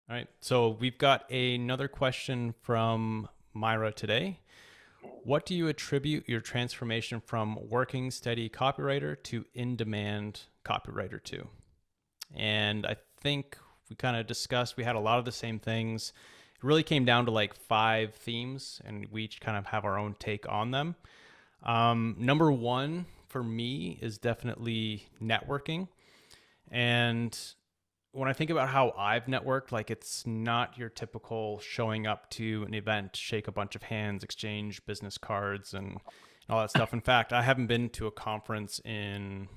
All right. So we've got another question from Myra today. What do you attribute your transformation from working steady copywriter to in-demand copywriter to? And I think we kind of discussed, we had a lot of the same things. It really came down to like 5 themes, and we each kind of have our own take on them. Number one for me is definitely networking. And when I think about how I've networked, like it's not your typical showing up to an event, shake a bunch of hands, exchange business cards, and all that stuff. In fact, I haven't been to a conference in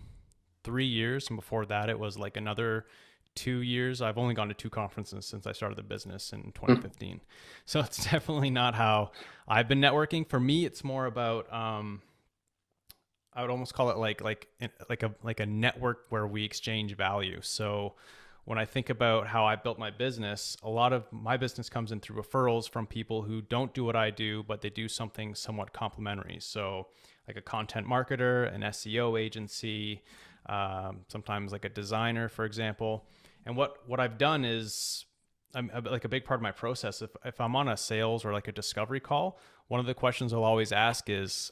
3 years. And before that, it was like another 2 years. I've only gone to 2 conferences since I started the business in Hmm. 2015. So it's definitely not how I've been networking. For me, it's more about, I would almost call it like a network where we exchange value. So when I think about how I built my business, a lot of my business comes in through referrals from people who don't do what I do, but they do something somewhat complementary. So like a content marketer, an SEO agency, sometimes like a designer, for example. And what I've done is, like a big part of my process. If I'm on a sales or like a discovery call, one of the questions I'll always ask is,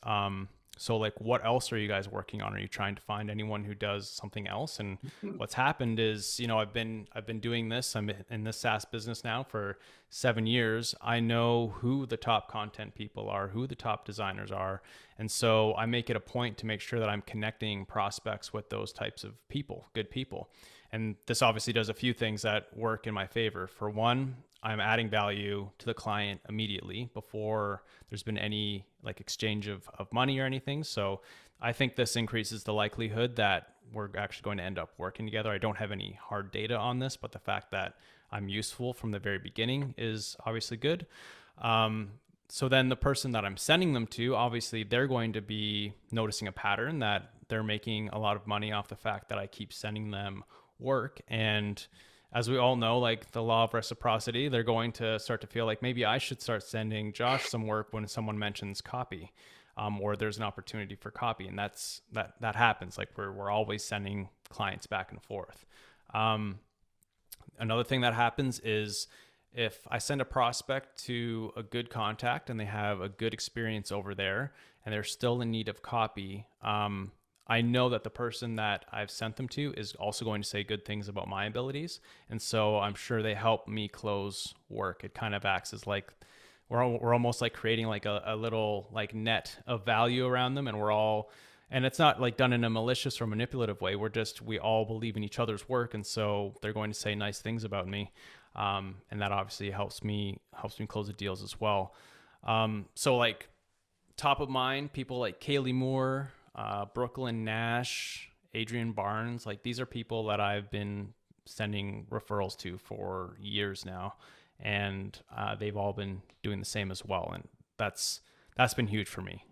so like, what else are you guys working on? Are you trying to find anyone who does something else? And what's happened is, I've been doing this. I'm in this SaaS business now for 7 years. I know who the top content people are, who the top designers are, and so I make it a point to make sure that I'm connecting prospects with those types of people, good people. And this obviously does a few things that work in my favor. For one, I'm adding value to the client immediately before there's been any like exchange of money or anything. So I think this increases the likelihood that we're actually going to end up working together. I don't have any hard data on this, but the fact that I'm useful from the very beginning is obviously good. Um, so then the person that I'm sending them to, obviously they're going to be noticing a pattern that they're making a lot of money off the fact that I keep sending them work. And as we all know, like the law of reciprocity, they're going to start to feel like maybe I should start sending Josh some work when someone mentions copy, or there's an opportunity for copy, and that happens. Like we're always sending clients back and forth. Um, Another thing that happens is if I send a prospect to a good contact and they have a good experience over there and they're still in need of copy, I know that the person that I've sent them to is also going to say good things about my abilities. And so I'm sure they help me close work. It kind of acts as like we're almost like creating like a little like net of value around them, and we're all, and it's not like done in a malicious or manipulative way. We all believe in each other's work, and so they're going to say nice things about me, and that obviously helps me close the deals as well. So like top of mind, people like Kaylee Moore, Brooklyn Nash, Adrian Barnes, like these are people that I've been sending referrals to for years now, and they've all been doing the same as well, and that's been huge for me,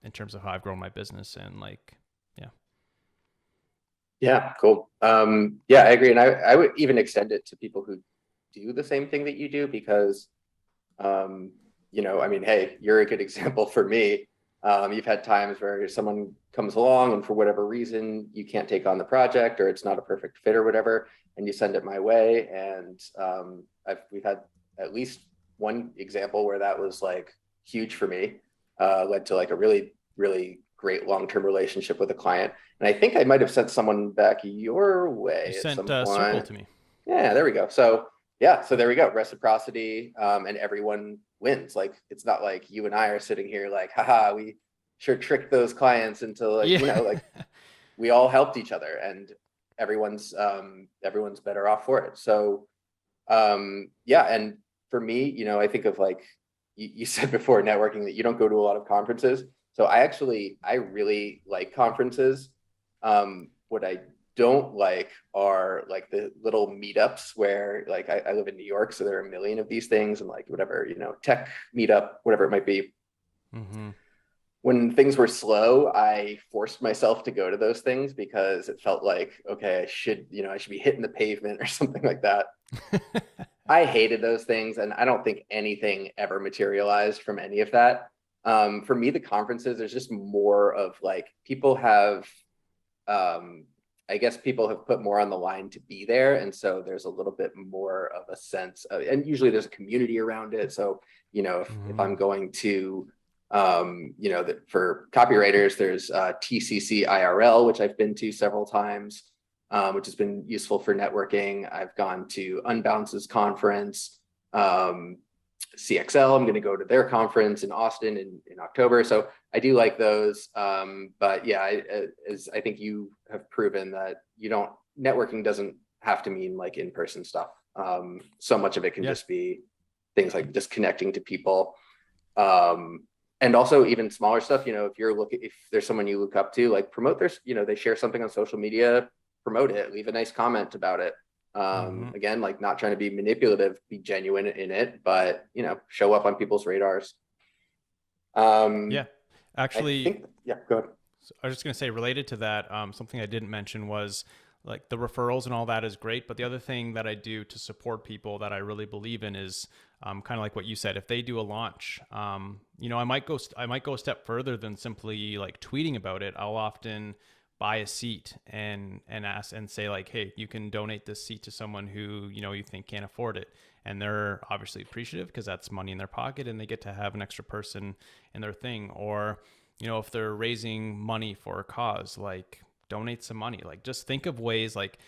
in terms of how I've grown my business and like, yeah. Yeah, cool. Yeah, I agree. And I would even extend it to people who do the same thing that you do because, um, I mean, hey, you're a good example for me. You've had times where someone comes along and for whatever reason, you can't take on the project or it's not a perfect fit or whatever, and you send it my way. And we've had at least one example where that was like huge for me, led to like a really, really great long-term relationship with a client. And I think I might have sent someone back your You way at sent some Circle point. to me. Yeah, there we go. So yeah, so there we go. Reciprocity, and everyone wins. Like it's not like you and I are sitting here like, haha, we sure tricked those clients into like, Yeah. like we all helped each other and everyone's better off for it. So yeah, and for me, I think of like you said before networking that you don't go to a lot of conferences. So I really like conferences. What I don't like are like the little meetups where like I live in New York, so there are a million of these things and like whatever, tech meetup, whatever it might be. Mm-hmm. When things were slow, I forced myself to go to those things because it felt like, okay, I should be hitting the pavement or something like that. I hated those things, and I don't think anything ever materialized from any of that. For me, the conferences, there's just more of like people have um, I guess people have put more on the line to be there. And so there's a little bit more of a sense of, and usually there's a community around it. So, if I'm going to, for copywriters, there's TCC IRL, which I've been to several times, which has been useful for networking. I've gone to Unbounce's conference, CXL. I'm going to go to their conference in Austin in October. So I do like those. But yeah, as I think you have proven that networking doesn't have to mean like in-person stuff. So much of it can just be things like just connecting to people. And also even smaller stuff, if there's someone you look up to, like promote they share something on social media, promote it, leave a nice comment about it. Again, like not trying to be manipulative, be genuine in it, but show up on people's radars. Actually, go ahead. so I was just going to say, related to that, something I didn't mention was like the referrals and all that is great. But the other thing that I do to support people that I really believe in is kind of like what you said. If they do a launch, I might go a step further than simply like tweeting about it. I'll often buy a seat and ask and say like, hey, you can donate this seat to someone who you think can't afford it, and they're obviously appreciative because that's money in their pocket and they get to have an extra person in their thing. Or if they're raising money for a cause, like donate some money. Like just think of ways like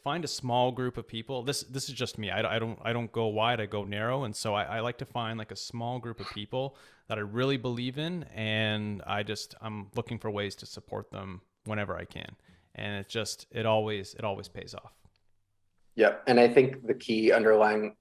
find a small group of people. This is just me. I don't go wide, I go narrow. And so I like to find like a small group of people that I really believe in, and I'm looking for ways to support them whenever I can. And it always pays off. Yeah. And I think the key underlying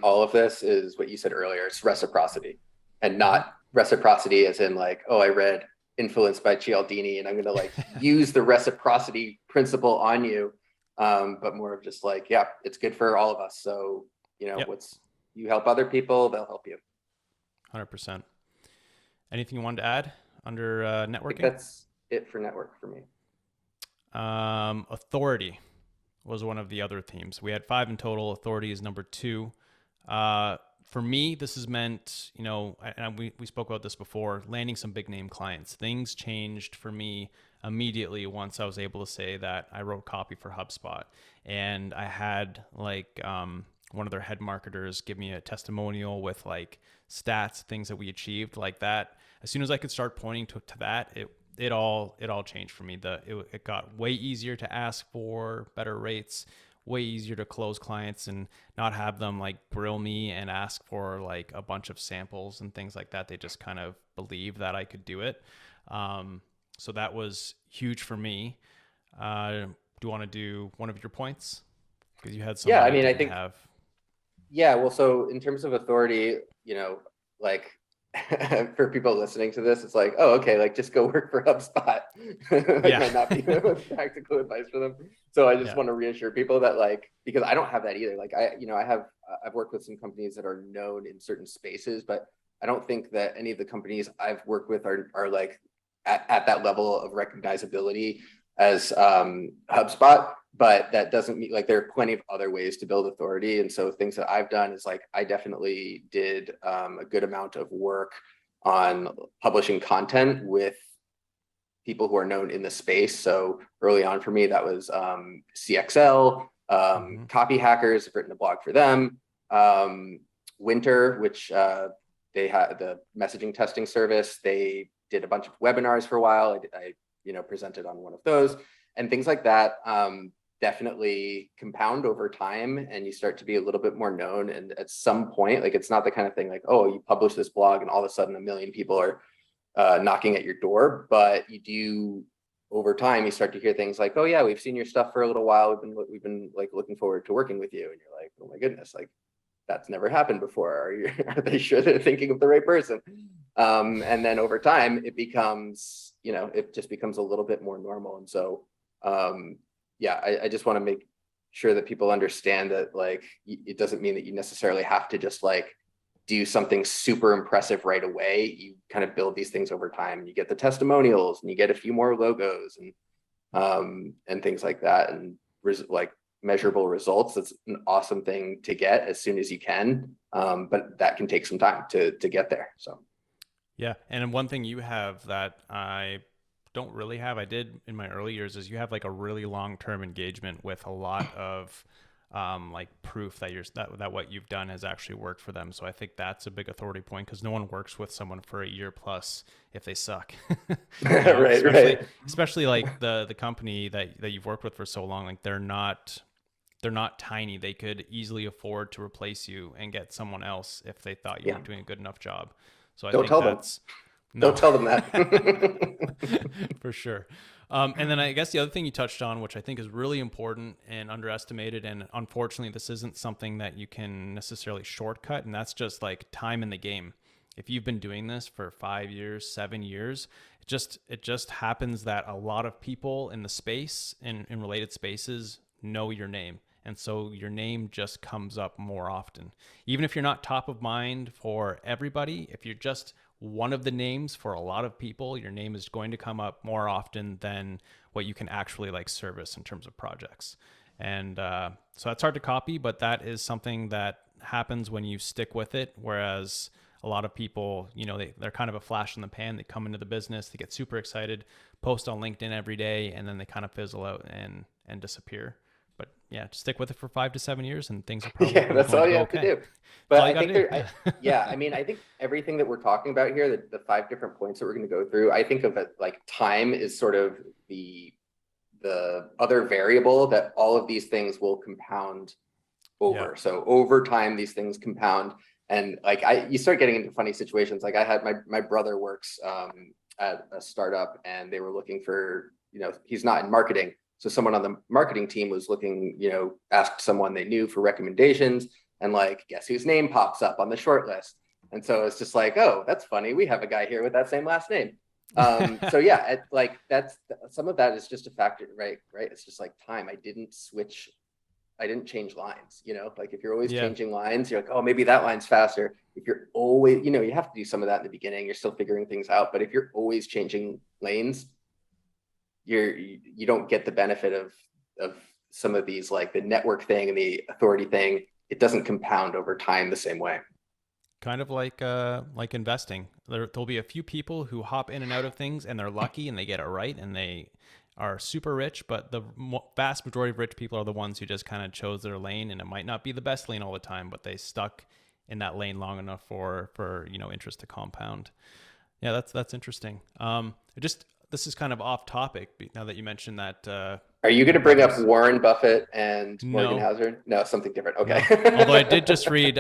all of this is what you said earlier. It's reciprocity, and not reciprocity as in like, oh, I read Influenced by Cialdini and I'm going to like use the reciprocity principle on you. But more of just like, yeah, it's good for all of us. So, you help other people, they'll help you. 100%. Anything you wanted to add under networking? I think that's it for network for me. Authority was one of the other themes. We had 5 in total. Authority is number 2. For me, this has meant, and we spoke about this before, landing some big name clients. Things changed for me immediately once I was able to say that I wrote copy for HubSpot, and I had like one of their head marketers give me a testimonial with like stats, things that we achieved like that. As soon as I could start pointing to that, it all changed for me. It got way easier to ask for better rates, way easier to close clients and not have them like grill me and ask for like a bunch of samples and things like that. They just kind of believed that I could do it. So that was huge for me. Do you want to do one of your points? Because you had some. Yeah, I mean, I think. Yeah, well, so in terms of authority, like for people listening to this, it's like, oh, okay, like just go work for HubSpot. Might not be the practical advice for them. So I just want to reassure people that like, because I don't have that either. Like I've worked with some companies that are known in certain spaces, but I don't think that any of the companies I've worked with are like at that level of recognizability as HubSpot. But that doesn't mean like there are plenty of other ways to build authority. And so things that I've done is like, I definitely did a good amount of work on publishing content with people who are known in the space. So early on for me, that was CXL, Copy Hackers, I've written a blog for them, Winter, which they had the messaging testing service. They did a bunch of webinars for a while. I presented on one of those, and things like that definitely compound over time, and you start to be a little bit more known. And at some point, like it's not the kind of thing like, oh, you publish this blog and all of a sudden 1 million people are knocking at your door. But you do, over time, you start to hear things like, oh yeah, we've seen your stuff for a little while. We've been like looking forward to working with you. And you're like, oh my goodness, like that's never happened before. Are they sure they're thinking of the right person? And then over time, it becomes, it just becomes a little bit more normal. And so, I just want to make sure that people understand that like, it doesn't mean that you necessarily have to just like do something super impressive right away. You kind of build these things over time, and you get the testimonials and you get a few more logos and things like that. And like measurable results. That's an awesome thing to get as soon as you can. But that can take some time to get there. So. Yeah. And one thing you have that I don't really have, I did in my early years, is you have like a really long-term engagement with a lot of like proof that that what you've done has actually worked for them. So I think that's a big authority point, because no one works with someone for a year plus if they suck. Right, right. Especially like the company that you've worked with for so long, like they're not tiny. They could easily afford to replace you and get someone else if they thought you Yeah. weren't doing a good enough job. So I Don't think tell them. that's no. Don't tell them that. For sure. And then I guess the other thing you touched on, which I think is really important and underestimated, and unfortunately, this isn't something that you can necessarily shortcut, and that's just like time in the game. If you've been doing this for 5 years, 7 years, it just happens that a lot of people in the space, in related spaces, know your name. And so your name just comes up more often. Even if you're not top of mind for everybody, if you're just one of the names for a lot of people, your name is going to come up more often than what you can actually like service in terms of projects. And so that's hard to copy, but that is something that happens when you stick with it. Whereas a lot of people, they're kind of a flash in the pan. They come into the business, they get super excited, post on LinkedIn every day, and then they kind of fizzle out and disappear. But yeah, stick with it for 5 to 7 years and things are probably Yeah, that's going to all you go have to okay. do. That's But all you I got think to do. there, yeah, I mean, I think everything that we're talking about here, the 5 different points that we're going to go through, I think of it like time is sort of the other variable that all of these things will compound over. Yeah. So over time, these things compound. And like you start getting into funny situations. Like I had my brother works at a startup, and they were looking for, he's not in marketing. So someone on the marketing team was looking, asked someone they knew for recommendations, and like, guess whose name pops up on the short list. And so it's just like, oh, that's funny. We have a guy here with that same last name. So yeah, like that's some of that is just a factor, right? Right. It's just like time. I didn't change lines, like if you're always Yeah. changing lines, you're like, oh, maybe that line's faster. If you're always, you have to do some of that in the beginning. You're still figuring things out. But if you're always changing lanes, you don't get the benefit of some of these, like the network thing and the authority thing. It doesn't compound over time the same way. Kind of like investing. There'll be a few people who hop in and out of things and they're lucky and they get it right and they are super rich, but the vast majority of rich people are the ones who just kind of chose their lane, and it might not be the best lane all the time, but they stuck in that lane long enough for interest to compound. Yeah, that's interesting. This is kind of off topic now that you mentioned that. Are you going to Your bring up brothers. Warren Buffett and Morgan No, Housel? No, something different. Okay. no. Although I did just read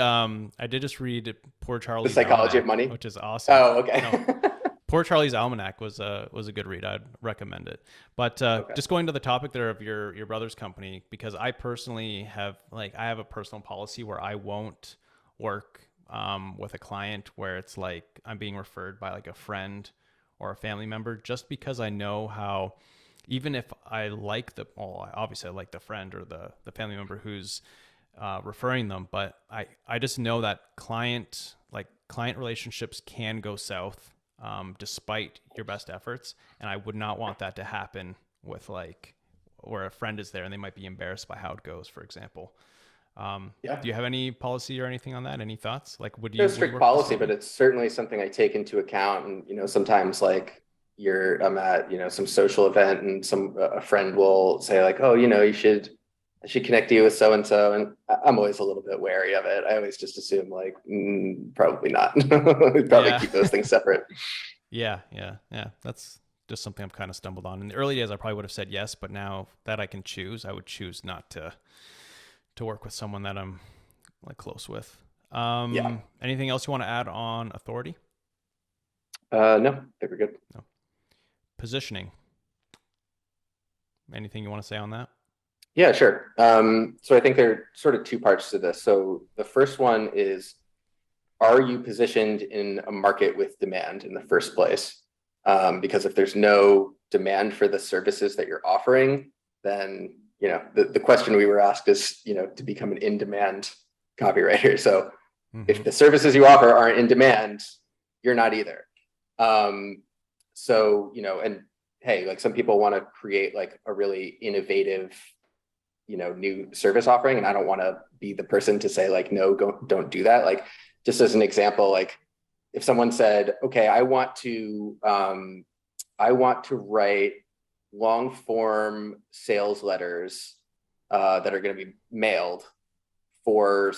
Poor The Charlie's Psychology of Almanac, Money. which is awesome. Oh, okay. No, Poor Charlie's Almanac was a good read. I'd recommend it. But Okay. just going to the topic there of your brother's company, because I personally have I have a personal policy where I won't work with a client where it's like I'm being referred by like a friend or a family member, just because I know how, even if I like obviously I like the friend or the family member who's referring them, but I just know that client relationships can go south despite your best efforts. And I would not want that to happen with where a friend is there and they might be embarrassed by how it goes, for example. Yeah. Do you have any policy or anything on that? Any thoughts? Like, No would you strict work with the policy, same but way? it's certainly something I take into account. And, sometimes like I'm at, some social event, and a friend will say like, oh, I should connect you with so-and-so. And I'm always a little bit wary of it. I always just assume like, probably not. We'd probably Yeah. keep those things separate. Yeah. That's just something I've kind of stumbled on. In the early days, I probably would have said yes, but now that I can choose, I would choose not to work with someone that I'm like close with. Yeah. Anything else you want to add on authority? No, I think we're good. No. Positioning. Anything you want to say on that? Yeah, sure. So I think there are sort of two parts to this. So the first one is, are you positioned in a market with demand in the first place? Because if there's no demand for the services that you're offering, then the question we were asked is to become an in-demand copywriter. So if the services you offer aren't in demand, you're not either. And hey, like some people want to create like a really innovative new service offering, and I don't want to be the person to say like, no, don't do that. Like, just as an example, like if someone said, okay, I want to I want to write long form sales letters that are going to be mailed for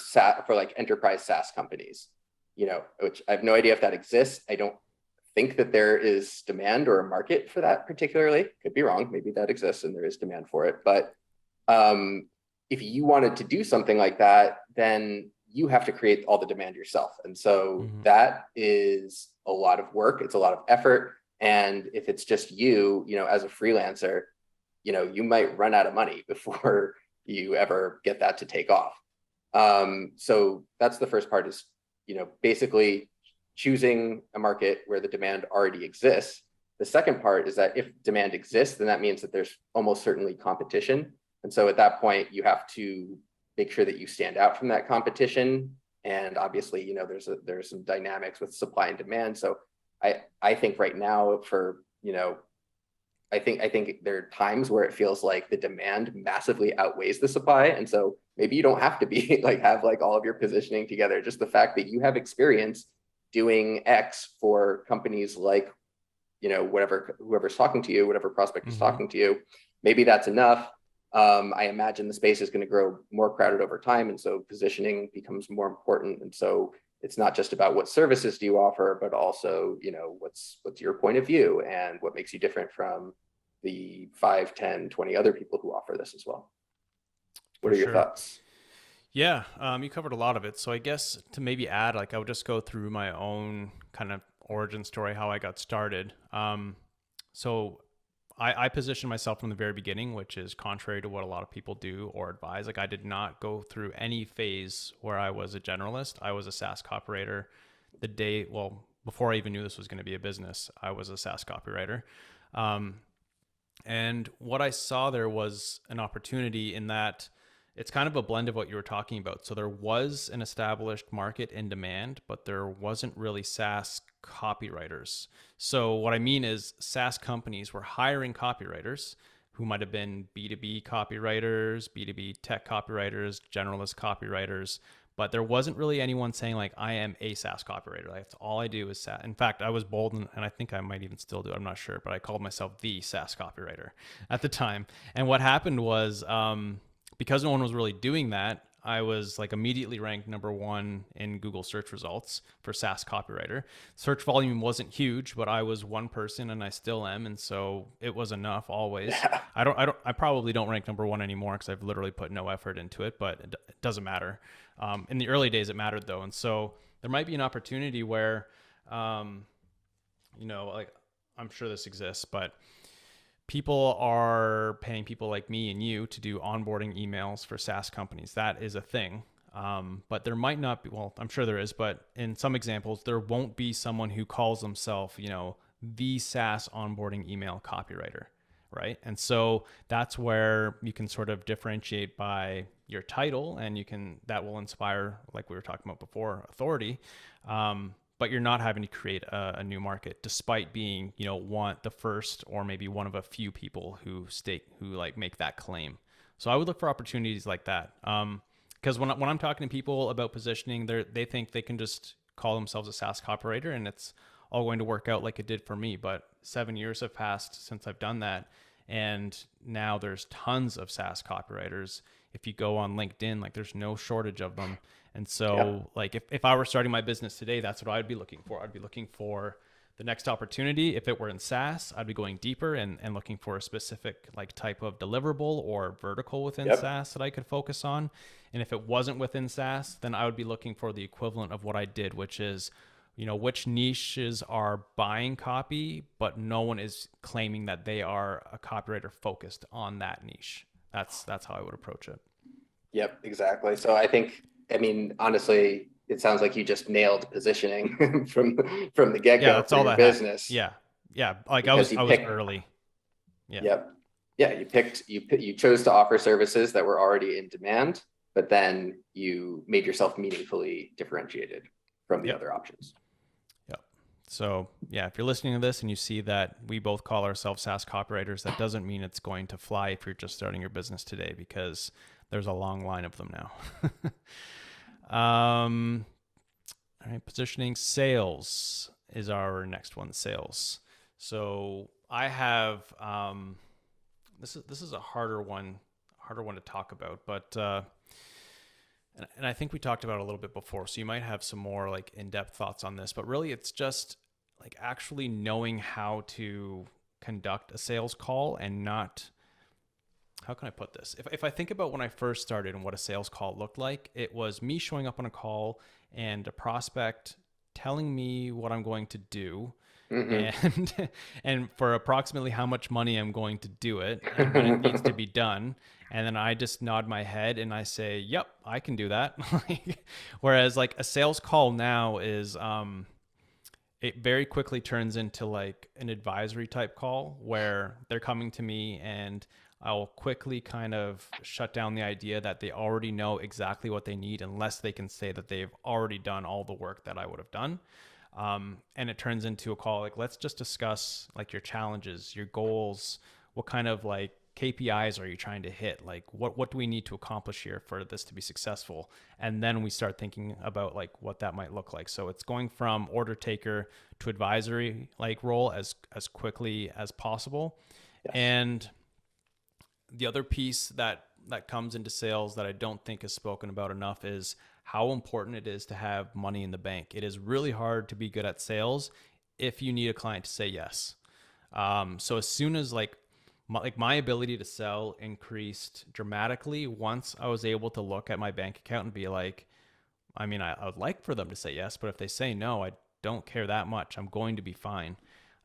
like enterprise SaaS companies, which I have no idea if that exists. I don't think that there is demand or a market for that particularly. Could be wrong. Maybe that exists and there is demand for it. But if you wanted to do something like that, then you have to create all the demand yourself. And so that is a lot of work. It's a lot of effort. And if it's just you, as a freelancer, you might run out of money before you ever get that to take off. So that's the first part is, basically choosing a market where the demand already exists. The second part is that if demand exists, then that means that there's almost certainly competition. And so at that point, you have to make sure that you stand out from that competition. And obviously, there's some dynamics with supply and demand. So I think right now I think there are times where it feels like the demand massively outweighs the supply. And so maybe you don't have to be have all of your positioning together. Just the fact that you have experience doing X for companies like, whoever's talking to you, whatever prospect is talking to you, maybe that's enough. I imagine the space is going to grow more crowded over time. And so positioning becomes more important. And so it's not just about what services do you offer, but also, what's your point of view and what makes you different from the 5, 10, 20 other people who offer this as well. What are your thoughts? Yeah, you covered a lot of it. So I guess to maybe add, I would just go through my own kind of origin story, how I got started. So I positioned myself from the very beginning, which is contrary to what a lot of people do or advise. I did not go through any phase where I was a generalist. I was a SaaS copywriter before I even knew this was going to be a business, I was a SaaS copywriter. And what I saw there was an opportunity in that it's kind of a blend of what you were talking about. So there was an established market in demand, but there wasn't really SaaS copywriters. So what I mean is SaaS companies were hiring copywriters who might have been B2B copywriters, B2B tech copywriters, generalist copywriters, but there wasn't really anyone saying I am a SaaS copywriter. That's all I do is SaaS. In fact, I was bold and I think I might even still do it. I'm not sure, but I called myself the SaaS copywriter at the time. And what happened was, because no one was really doing that, I was immediately ranked number 1 in Google search results for SaaS copywriter. Search volume wasn't huge, but I was one person and I still am. And so it was enough always. Yeah. I probably don't rank number 1 anymore because I've literally put no effort into it, but it doesn't matter. In the early days, it mattered though. And so there might be an opportunity where, I'm sure this exists, but people are paying people like me and you to do onboarding emails for SaaS companies. That is a thing. But there might not be, I'm sure there is, but in some examples, there won't be someone who calls themselves, the SaaS onboarding email copywriter, right? And so that's where you can sort of differentiate by your title, and that will inspire, like we were talking about before, authority. But you're not having to create a new market, despite being, the first or maybe one of a few people who make that claim. So I would look for opportunities like that. Because when I'm talking to people about positioning, they think they can just call themselves a SaaS copywriter and it's all going to work out like it did for me. But 7 years have passed since I've done that. And now there's tons of SaaS copywriters. If you go on LinkedIn, there's no shortage of them. And so if I were starting my business today, that's what I'd be looking for. I'd be looking for the next opportunity. If it were in SaaS, I'd be going deeper and looking for a specific type of deliverable or vertical within SaaS that I could focus on. And if it wasn't within SaaS, then I would be looking for the equivalent of what I did, which is, which niches are buying copy, but no one is claiming that they are a copywriter focused on that niche. That's how I would approach it. Yep, exactly. So honestly, it sounds like you just nailed positioning from the get-go for your business. Yeah. I was early. Yeah. Yep. Yeah. You chose to offer services that were already in demand, but then you made yourself meaningfully differentiated from the other options. Yep. So yeah, if you're listening to this and you see that we both call ourselves SaaS copywriters, that doesn't mean it's going to fly if you're just starting your business today, because there's a long line of them now. All right, positioning. Sales is our next one, sales. So I have this is a harder one to talk about, but and I think we talked about it a little bit before, so you might have some more like in-depth thoughts on this, but really it's just like actually knowing how to conduct a sales call and not, how can I put this? If I think about when I first started and what a sales call looked like, it was me showing up on a call and a prospect telling me what I'm going to do Mm-hmm. and and for approximately how much money I'm going to do it and when it needs to be done. And then I just nod my head and I say, "Yep, I can do that." Whereas like a sales call now is it very quickly turns into like an advisory type call where they're coming to me and I'll quickly kind of shut down the idea that they already know exactly what they need unless they can say that they've already done all the work that I would have done. And it turns into a call like, let's just discuss like your challenges, your goals, what kind of like KPIs are you trying to hit? Like what do we need to accomplish here for this to be successful? And then we start thinking about like what that might look like. So it's going from order taker to advisory like role as quickly as possible. Yes. And the other piece that comes into sales that I don't think is spoken about enough is how important it is to have money in the bank. It is really hard to be good at sales if you need a client to say yes. So as soon as my ability to sell increased dramatically once I was able to look at my bank account and be like, I mean, I would like for them to say yes, but if they say no, I don't care that much. I'm going to be fine.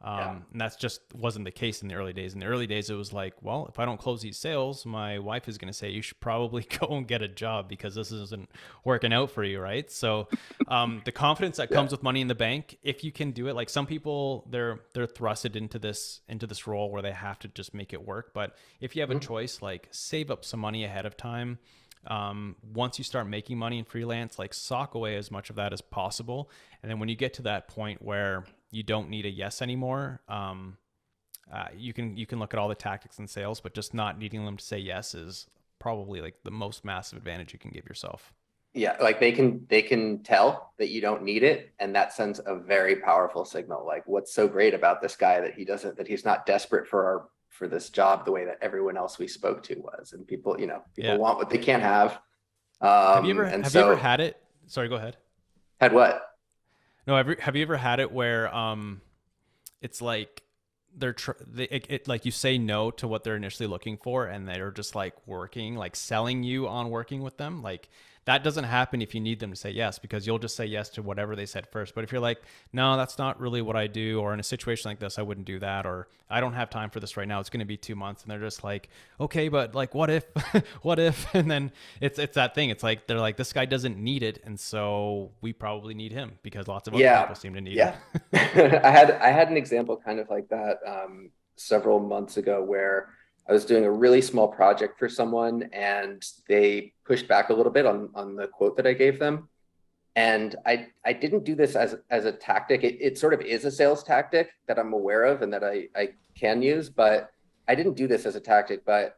Yeah. And that's just wasn't the case in the early days. In the early days, it was like, well, if I don't close these sales, my wife is going to say you should probably go and get a job because this isn't working out for you, right? So, the confidence that Yeah. comes with money in the bank, if you can do it, like some people, they're thrusted into this role where they have to just make it work. But if you have a Mhm. choice, like save up some money ahead of time. Once you start making money in freelance, like sock away as much of that as possible. And then when you get to that point where you don't need a yes anymore, you can look at all the tactics in sales, but just not needing them to say yes is probably like the most massive advantage you can give yourself. Yeah, like they can tell that you don't need it, and that sends a very powerful signal. Like, what's so great about this guy that he's not desperate for this job the way that everyone else we spoke to was. And people Yeah. want what they can't have. And Have you ever so had it? Sorry, go ahead. had what? No, have you ever had it where it's like like you say no to what they're initially looking for and they're just like working like selling you on working with them, like that doesn't happen if you need them to say yes because you'll just say yes to whatever they said first. But if you're like, no, that's not really what I do, or in a situation like this I wouldn't do that, or I don't have time for this right now, it's going to be 2 months, and they're just like, okay, but like what if what if, and then it's that thing, it's like they're like, this guy doesn't need it, and so we probably need him because lots of other people Yeah, seem to need him. yeah. I had an example kind of like that several months ago where I was doing a really small project for someone and they pushed back a little bit on the quote that I gave them. And I didn't do this as a tactic. It sort of is a sales tactic that I'm aware of and that I can use, but I didn't do this as a tactic. But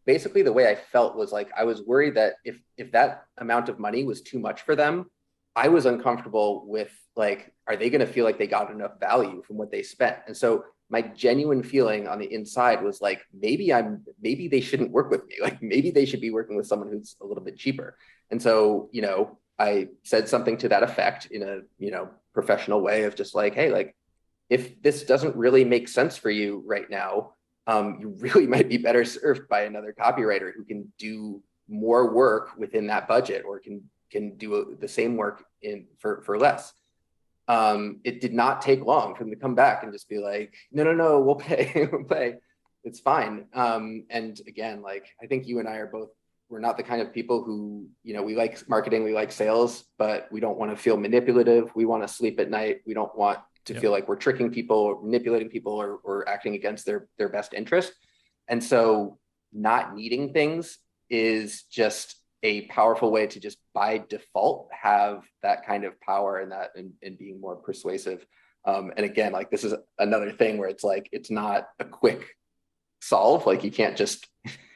basically the way I felt was like I was worried that if that amount of money was too much for them, I was uncomfortable with like, are they going to feel like they got enough value from what they spent? And so my genuine feeling on the inside was like, maybe they shouldn't work with me. Like maybe they should be working with someone who's a little bit cheaper. And so, I said something to that effect in a, professional way of just like, hey, like if this doesn't really make sense for you right now, you really might be better served by another copywriter who can do more work within that budget or can do the same work for less. It did not take long for them to come back and just be like, no, we'll pay, we'll pay. It's fine. And again, like I think you and I are both, we're not the kind of people who, we like marketing, we like sales, but we don't want to feel manipulative. We want to sleep at night. We don't want to Yep. feel like we're tricking people or manipulating people or acting against their best interest. And so not needing things is just a powerful way to just by default have that kind of power and being more persuasive. And again, like this is another thing where it's like, it's not a quick solve. Like you can't just,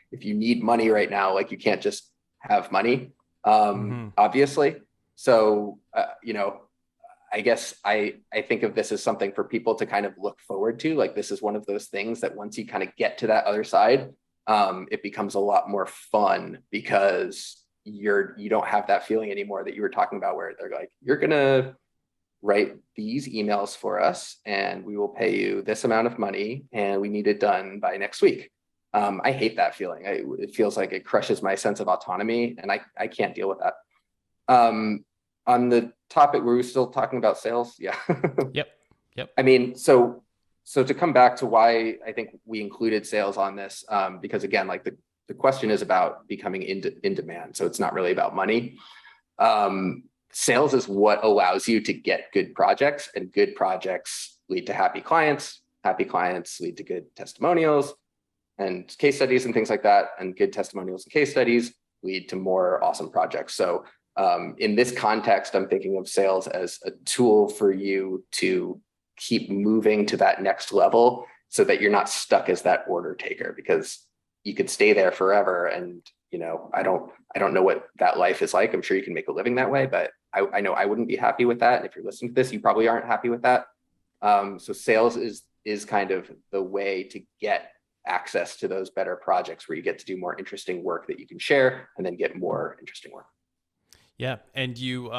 if you need money right now, like you can't just have money, Mm-hmm. obviously. So, I guess I think of this as something for people to kind of look forward to. Like this is one of those things that once you kind of get to that other side, it becomes a lot more fun because you don't have that feeling anymore that you were talking about where they're like, you're gonna write these emails for us and we will pay you this amount of money and we need it done by next week. I hate that feeling. It feels like it crushes my sense of autonomy and I can't deal with that. On the topic, were we still talking about sales? Yeah. Yep. Yep. I mean, so to come back to why I think we included sales on this, because again, like the question is about becoming in demand. So it's not really about money. Sales is what allows you to get good projects, and good projects lead to happy clients. Happy clients lead to good testimonials and case studies and things like that. And good testimonials and case studies lead to more awesome projects. So in this context, I'm thinking of sales as a tool for you to keep moving to that next level so that you're not stuck as that order taker, because you could stay there forever. And, you know, I don't know what that life is like. I'm sure you can make a living that way, but I know I wouldn't be happy with that. And if you're listening to this, you probably aren't happy with that. So sales is kind of the way to get access to those better projects where you get to do more interesting work that you can share and then get more interesting work. Yeah, and you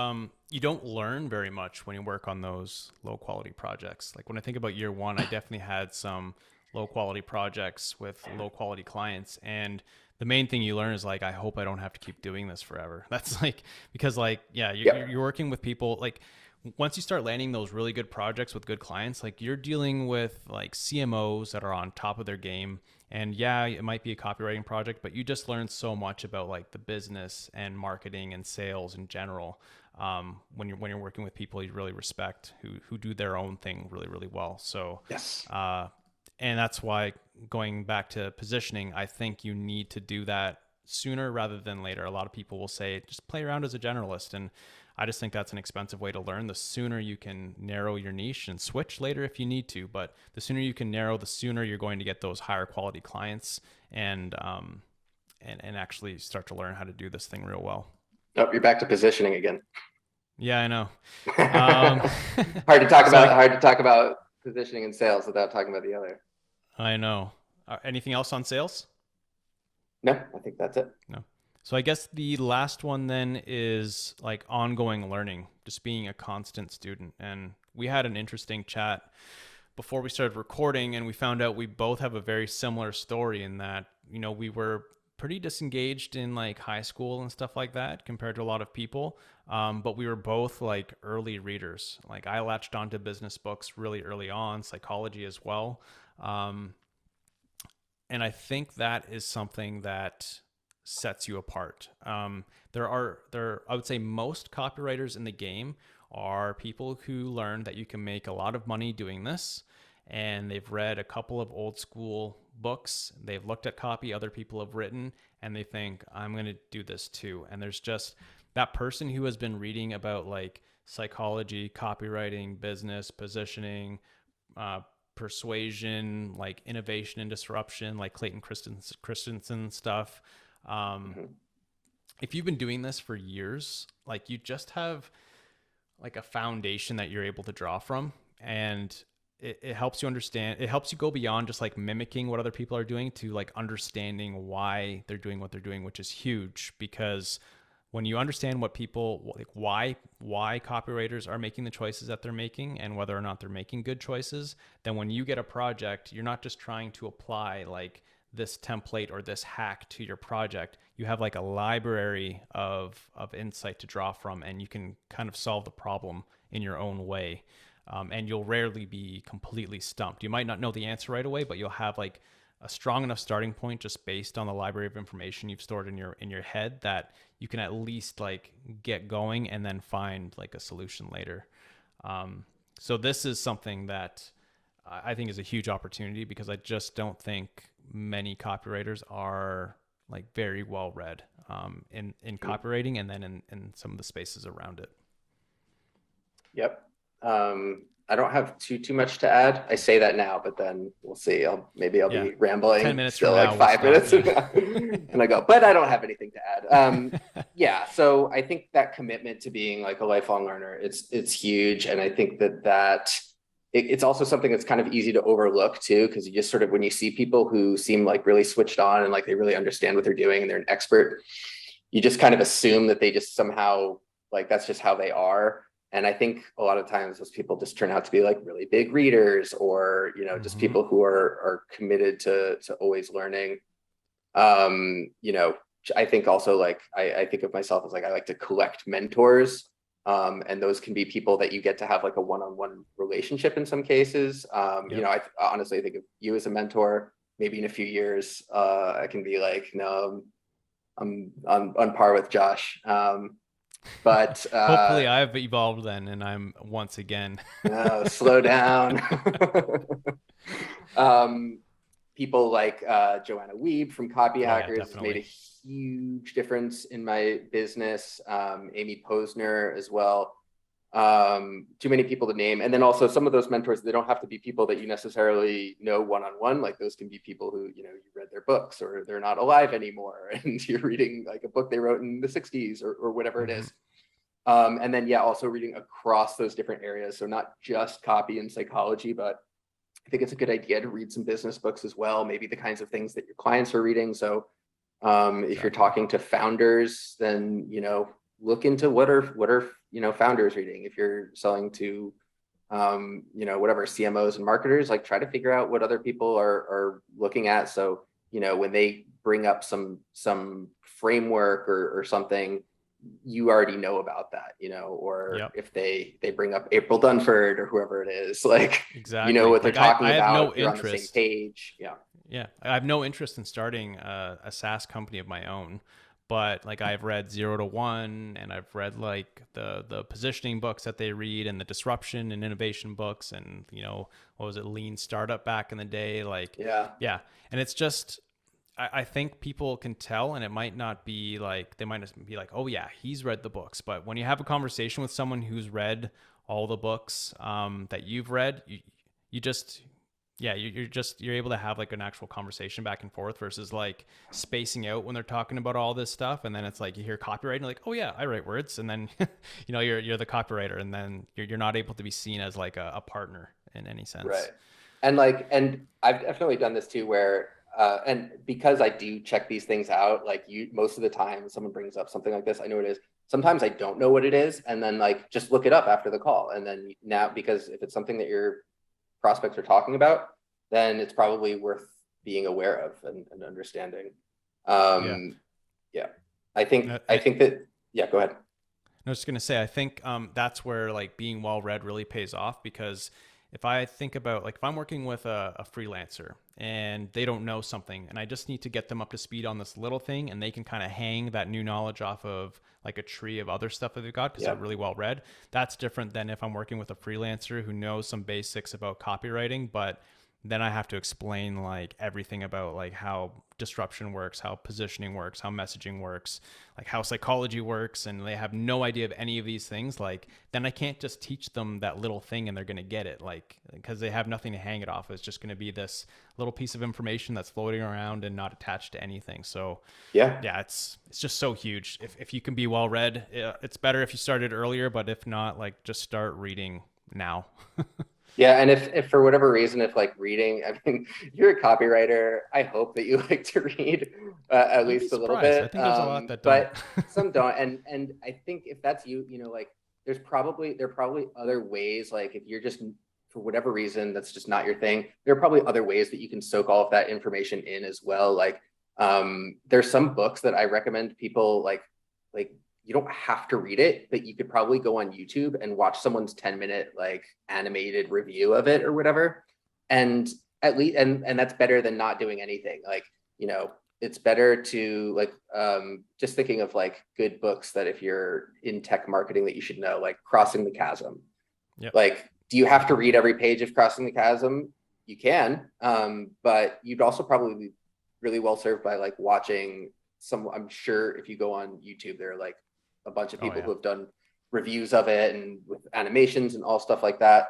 don't learn very much when you work on those low quality projects. Like when I think about year one, I definitely had some low quality projects with low quality clients, and the main thing you learn is like, I hope I don't have to keep doing this forever. That's like, because like, yeah, Yep. you're working with people like, once you start landing those really good projects with good clients, like you're dealing with like CMOs that are on top of their game. And yeah, it might be a copywriting project, but you just learn so much about like the business and marketing and sales in general. When you're working with people you really respect, who do their own thing really really well. So Yes. uh, and that's why, going back to positioning, I think you need to do that sooner rather than later. A lot of people will say just play around as a generalist, and I just think that's an expensive way to learn. The sooner you can narrow your niche and switch later if you need to, but the sooner you can narrow, the sooner you're going to get those higher quality clients and actually start to learn how to do this thing real well. Oh, you're back to positioning again. Yeah, I know. Um, so Hard to talk about positioning and sales without talking about the other. I know. Anything else on sales? No, I think that's it. No. So I guess the last one then is like ongoing learning, just being a constant student. And we had an interesting chat before we started recording, and we found out we both have a very similar story in that, you know, we were pretty disengaged in like high school and stuff like that compared to a lot of people. But we were both like early readers. Like I latched onto business books really early on, psychology as well. Um, and I think that is something that sets you apart. I would say most copywriters in the game are people who learn that you can make a lot of money doing this, and they've read a couple of old school books. They've looked at copy other people have written, and they think, I'm going to do this too. And there's just that person who has been reading about like psychology, copywriting, business, positioning, uh, persuasion, like innovation and disruption, like Christensen stuff. Um, Mhm. if you've been doing this for years, like you just have like a foundation that you're able to draw from, and it helps you understand. It helps you go beyond just like mimicking what other people are doing to like understanding why they're doing what they're doing, which is huge because when you understand what people like, why copywriters are making the choices that they're making and whether or not they're making good choices, then when you get a project, you're not just trying to apply like this template or this hack to your project. You have like a library of insight to draw from, and you can kind of solve the problem in your own way. And you'll rarely be completely stumped. You might not know the answer right away, but you'll have like a strong enough starting point just based on the library of information you've stored in your head that you can at least like get going and then find like a solution later. So this is something that I think is a huge opportunity because I just don't think many copywriters are like very well read in copywriting and then in some of the spaces around it. Yep. I don't have too much to add. I say that now, but then we'll see. Maybe I'll Yeah. be 10 rambling minutes from still like now, we'll 5 minutes stop. from Yeah. now. And I go, but I don't have anything to add. Yeah. So I think that commitment to being like a lifelong learner, it's huge. And I think it's also something that's kind of easy to overlook too, because you just sort of, when you see people who seem like really switched on and like they really understand what they're doing and they're an expert, you just kind of assume that they just somehow, like, that's just how they are. And I think a lot of times those people just turn out to be like really big readers, or, just Mm-hmm. people who are committed to always learning. You know, I think also, like, I think of myself as like, I like to collect mentors. And those can be people that you get to have like a one-on-one relationship in some cases. Yep. I honestly think of you as a mentor. Maybe in a few years, I can be like, no, I'm on par with Josh. But Hopefully I've evolved then and I'm once again. no, slow down. um, People like Joanna Wiebe from Copy Oh yeah, Hackers has made a definitely. huge difference in my business. Amy Posner as well. Too many people to name. And then also some of those mentors, they don't have to be people that you necessarily know one-on-one. Like, those can be people who, you read their books, or they're not alive anymore and you're reading like a book they wrote in the 60s, or whatever it Mm-hmm. is. And then, yeah, also reading across those different areas. So not just copy and psychology, but I think it's a good idea to read some business books as well, maybe the kinds of things that your clients are reading. So if you're Exactly. talking to founders, then, look into what are founders reading. If you're selling to whatever, CMOs and marketers, like, try to figure out what other people are looking at. So, when they bring up some framework or something, you already know about that, or Yep. if they bring up April Dunford or whoever it is, like, Exactly. what they're Like I talking have about, no you're on the same interest. page. Yeah. Yeah, I have no interest in starting a SaaS company of my own, but like I've read Zero to One, and I've read like the positioning books that they read, and the disruption and innovation books, and what was it, Lean Startup back in the day, like, Yeah. yeah, and it's just. I think people can tell, and it might not be like, they might just be like, oh yeah, he's read the books. But when you have a conversation with someone who's read all the books that you've read, you just, yeah, you're able to have like an actual conversation back and forth, versus like spacing out when they're talking about all this stuff, and then it's like you hear copyright and you're like, oh yeah, I write words, and then you're the copywriter, and then you're not able to be seen as like a partner in any sense. Right. And I've definitely done this too, where and because I do check these things out, like, most of the time someone brings up something like this, I know what it is. Sometimes I don't know what it is, and then, like, just look it up after the call. And then now, because if it's something that your prospects are talking about, then it's probably worth being aware of and understanding. Yeah. Yeah. I think And I think that, yeah, go ahead. I was just gonna say, I think that's where like being well read really pays off, because if I think about, like, if I'm working with a freelancer and they don't know something, and I just need to get them up to speed on this little thing, and they can kind of hang that new knowledge off of like a tree of other stuff that they've got because they're Yeah. really well read. That's different than if I'm working with a freelancer who knows some basics about copywriting, but then I have to explain like everything about like how disruption works, how positioning works, how messaging works, like how psychology works, and they have no idea of any of these things. Like, then I can't just teach them that little thing and they're going to get it, like, because they have nothing to hang it off. It's just going to be this little piece of information that's floating around and not attached to anything. So Yeah. yeah, it's just so huge. If you can be well read, it's better if you started earlier, but if not, like, just start reading now. Yeah, and if for whatever reason, if, like, reading, I mean, you're a copywriter, I hope that you like to read at You'd be least a little surprised. I bit. think there's a lot that don't. But some don't, and I think if that's you, like, there are probably other ways. Like, if you're just, for whatever reason, that's just not your thing, there are probably other ways that you can soak all of that information in as well. Like, there's some books that I recommend people, like, you don't have to read it, but you could probably go on YouTube and watch someone's 10-minute like animated review of it or whatever. And at least, and that's better than not doing anything. Like, it's better to, like, just thinking of like good books that if you're in tech marketing that you should know, like Crossing the Chasm. Yep. Like, do you have to read every page of Crossing the Chasm? You can, but you'd also probably be really well served by like watching some. I'm sure if you go on YouTube, there are like a bunch of Oh people yeah. who have done reviews of it and with animations and all stuff like that.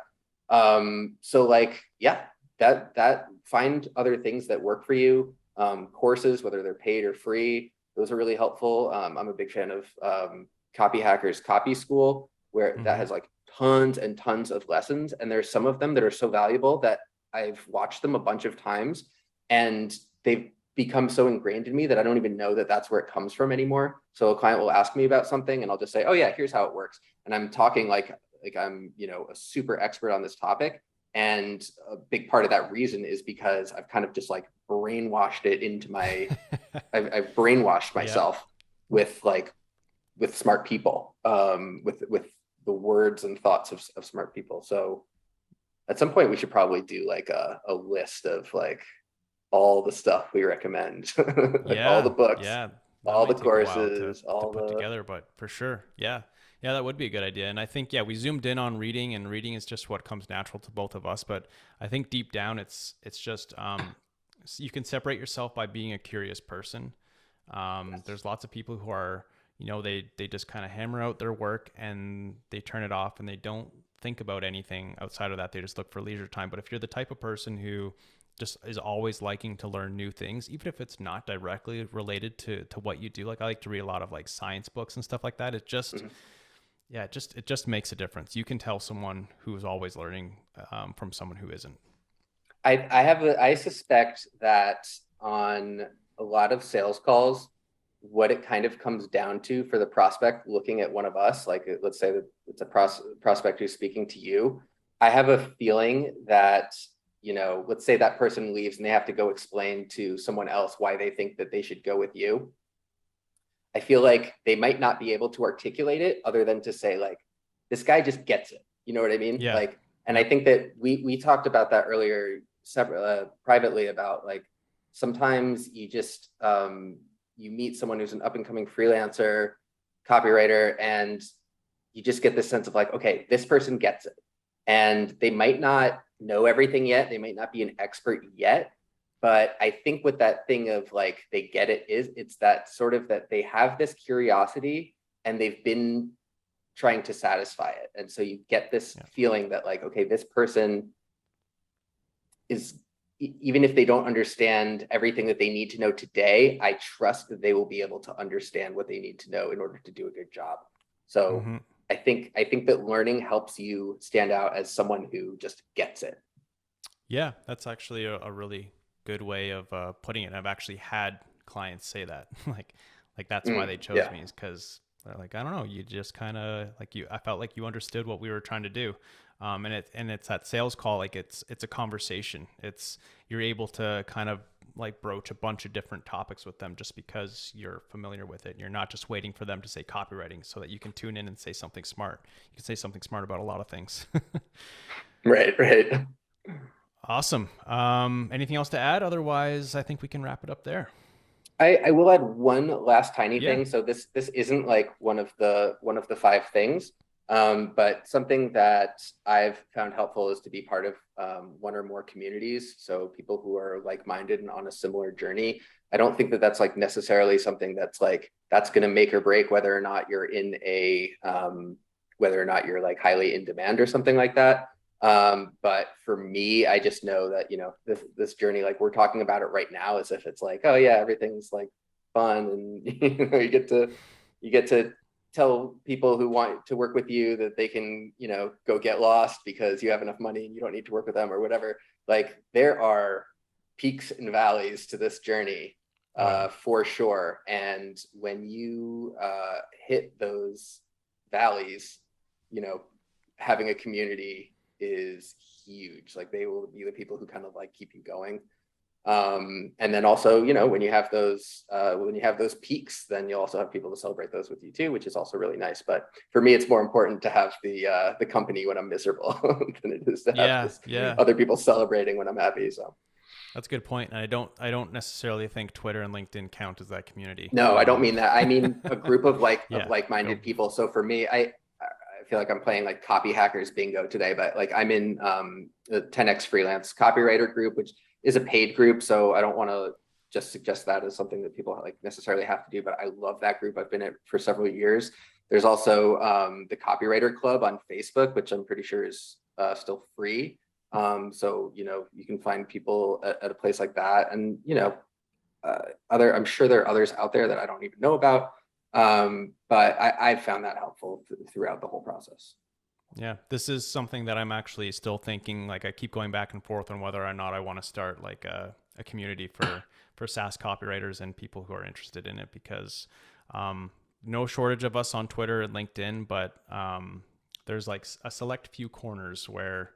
So like, yeah, that find other things that work for you. Courses, whether they're paid or free, those are really helpful. I'm a big fan of Copy Hackers Copy School, where that Mm-hmm. has like tons and tons of lessons. And there's some of them that are so valuable that I've watched them a bunch of times, and they've become so ingrained in me that I don't even know that that's where it comes from anymore. So a client will ask me about something and I'll just say, oh yeah, here's how it works. And I'm talking like I'm, a super expert on this topic. And a big part of that reason is because I've kind of just like brainwashed it into I've brainwashed Yep. myself with smart people, with the words and thoughts of smart people. So at some point we should probably do like a list of like all the stuff we recommend, like all the Yeah. books, Yeah. That all the might take a while to courses, to all put the, together, but for sure. Yeah. Yeah, that would be a good idea. And I think, yeah, we zoomed in on reading, and reading is just what comes natural to both of us. But I think deep down, it's just you can separate yourself by being a curious person. yes. There's lots of people who are, they just kind of hammer out their work and they turn it off and they don't think about anything outside of that. They just look for leisure time. But if you're the type of person who just is always liking to learn new things, even if it's not directly related to what you do. Like I like to read a lot of like science books and stuff like that. It just, Mhm. yeah, it just makes a difference. You can tell someone who is always learning from someone who isn't. I suspect that on a lot of sales calls, what it kind of comes down to for the prospect looking at one of us, like let's say that it's a prospect who's speaking to you, I have a feeling that, let's say that person leaves and they have to go explain to someone else why they think that they should go with you. I feel like they might not be able to articulate it other than to say like, this guy just gets it. You know what I mean? Yeah. Like, and I Yep. think that we talked about that earlier, privately, about like sometimes you just you meet someone who's an up and coming freelancer, copywriter, and you just get this sense of like, okay, this person gets it, and they might not know everything yet, they might not be an expert yet, but I think with that thing of like they get it, is it's that sort of that they have this curiosity and they've been trying to satisfy it. And so you get this Yeah. feeling that like, okay, this person is, even if they don't understand everything that they need to know today, I trust that they will be able to understand what they need to know in order to do a good job. So Mm-hmm. I think that learning helps you stand out as someone who just gets it. Yeah, that's actually a really good way of putting it. I've actually had clients say that, like that's why they chose Yeah. me, is because they're like, I don't know, you just kind of like you. I felt like you understood what we were trying to do, and it's that sales call. Like it's a conversation. It's you're able to kind of like broach a bunch of different topics with them just because you're familiar with it. You're not just waiting for them to say copywriting so that you can tune in and say something smart. You can say something smart about a lot of things. Right, right. Awesome. Anything else to add? Otherwise, I think we can wrap it up there. I will add one last tiny Yeah. thing. So this isn't like one of the five things, but something that I've found helpful is to be part of one or more communities. So people who are like-minded and on a similar journey. I don't think that that's like necessarily something that's like that's going to make or break whether or not you're in a whether or not you're like highly in demand or something like that. But for me, I just know that, this journey, like we're talking about it right now, as if it's like, oh yeah, everything's like fun, and you get to tell people who want to work with you that they can, go get lost because you have enough money and you don't need to work with them or whatever. Like there are peaks and valleys to this journey, Oh yeah. for sure. And when you hit those valleys, you know, having a community is huge. Like they will be the people who kind of like keep you going. And then also, when you have those peaks, then you also have people to celebrate those with you too, which is also really nice. But for me, it's more important to have the company when I'm miserable than it is to have Yeah. this Yeah. other people celebrating when I'm happy. So That's a good point. And I don't necessarily think Twitter and LinkedIn count as that community. no, I don't mean that. I mean a group of Yeah. Go. like-minded people. So for me, I feel like I'm playing like copy hackers bingo today, but like I'm in the 10x freelance copywriter group, which is a paid group. So I don't want to just suggest that as something that people like necessarily have to do, but I love that group. I've been in it for several years. There's also the copywriter club on Facebook, which I'm pretty sure is still free. So, you can find people at a place like that. And, I'm sure there are others out there that I don't even know about. But I found that helpful throughout the whole process. Yeah, this is something that I'm actually still thinking. Like, I keep going back and forth on whether or not I want to start like a community for SaaS copywriters and people who are interested in it, because no shortage of us on Twitter and LinkedIn, but there's like a select few corners where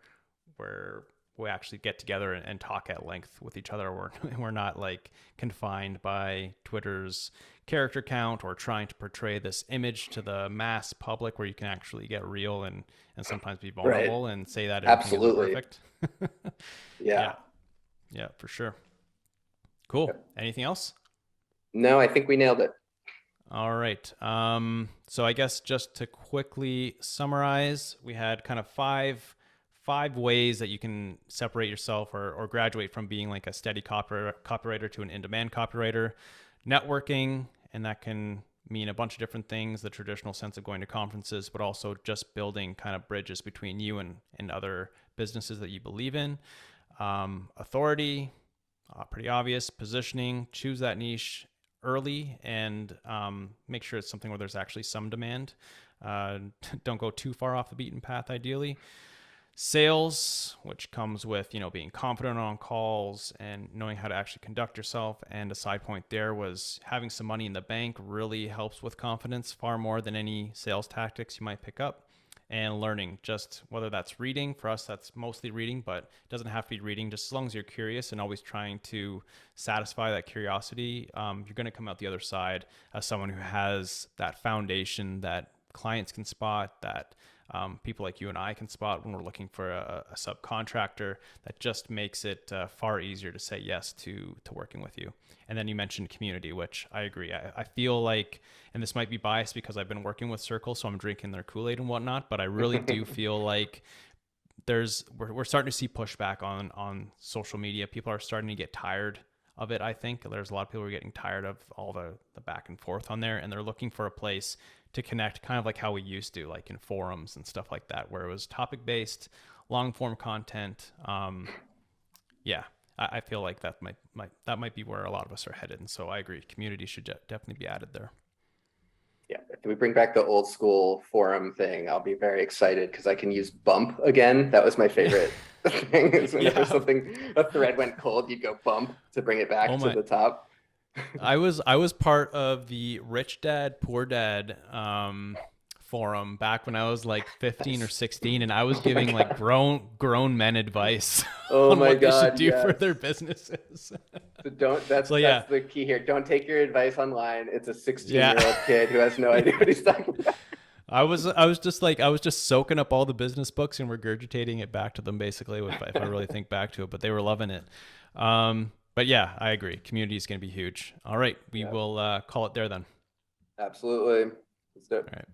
we actually get together and talk at length with each other. We're not like confined by Twitter's character count or trying to portray this image to the mass public, where you can actually get real and sometimes be Right. vulnerable and say that everything isn't Absolutely. perfect. Yeah. Yeah. Yeah, for sure. Cool. Anything else? No, I think we nailed it. All right. So I guess just to quickly summarize, we had kind of five ways that you can separate yourself or graduate from being like a steady copywriter to an in-demand copywriter. Networking, and that can mean a bunch of different things, the traditional sense of going to conferences, but also just building kind of bridges between you and other businesses that you believe in. Authority, pretty obvious. Positioning, choose that niche early and make sure it's something where there's actually some demand. Don't go too far off the beaten path, ideally. Sales, which comes with, being confident on calls and knowing how to actually conduct yourself. And a side point there was having some money in the bank really helps with confidence far more than any sales tactics you might pick up. And learning, just whether that's reading. For us, that's mostly reading, but it doesn't have to be reading. Just as long as you're curious and always trying to satisfy that curiosity, you're going to come out the other side as someone who has that foundation that clients can spot, that people like you and I can spot when we're looking for a subcontractor. That just makes it far easier to say yes to working with you. And then you mentioned community, which I agree. I feel like, and this might be biased because I've been working with Circle, so I'm drinking their Kool-Aid and whatnot, but I really do feel like we're starting to see pushback on social media. People are starting to get tired of it. I think there's a lot of people who are getting tired of all the back and forth on there, and they're looking for a place to connect, kind of like how we used to, like in forums and stuff like that, where it was topic based, long form content. Yeah, I feel like that might be where a lot of us are headed, and so I agree. Community should definitely be added there. Yeah, if we bring back the old school forum thing, I'll be very excited because I can use bump again. That was my favorite thing. Is whenever a thread went cold, you'd go bump to bring it back to the top. I was part of the Rich Dad Poor Dad forum back when I was like 15 or 16, and I was giving like grown men advice on what they should do for their businesses. So that's the key here. Don't take your advice online. It's a 16-year-old kid who has no idea what he's talking about. I was just soaking up all the business books and regurgitating it back to them, basically, if I really think back to it, but they were loving it. But yeah, I agree. Community is going to be huge. All right. We will call it there then. Absolutely. Let's do it. All right.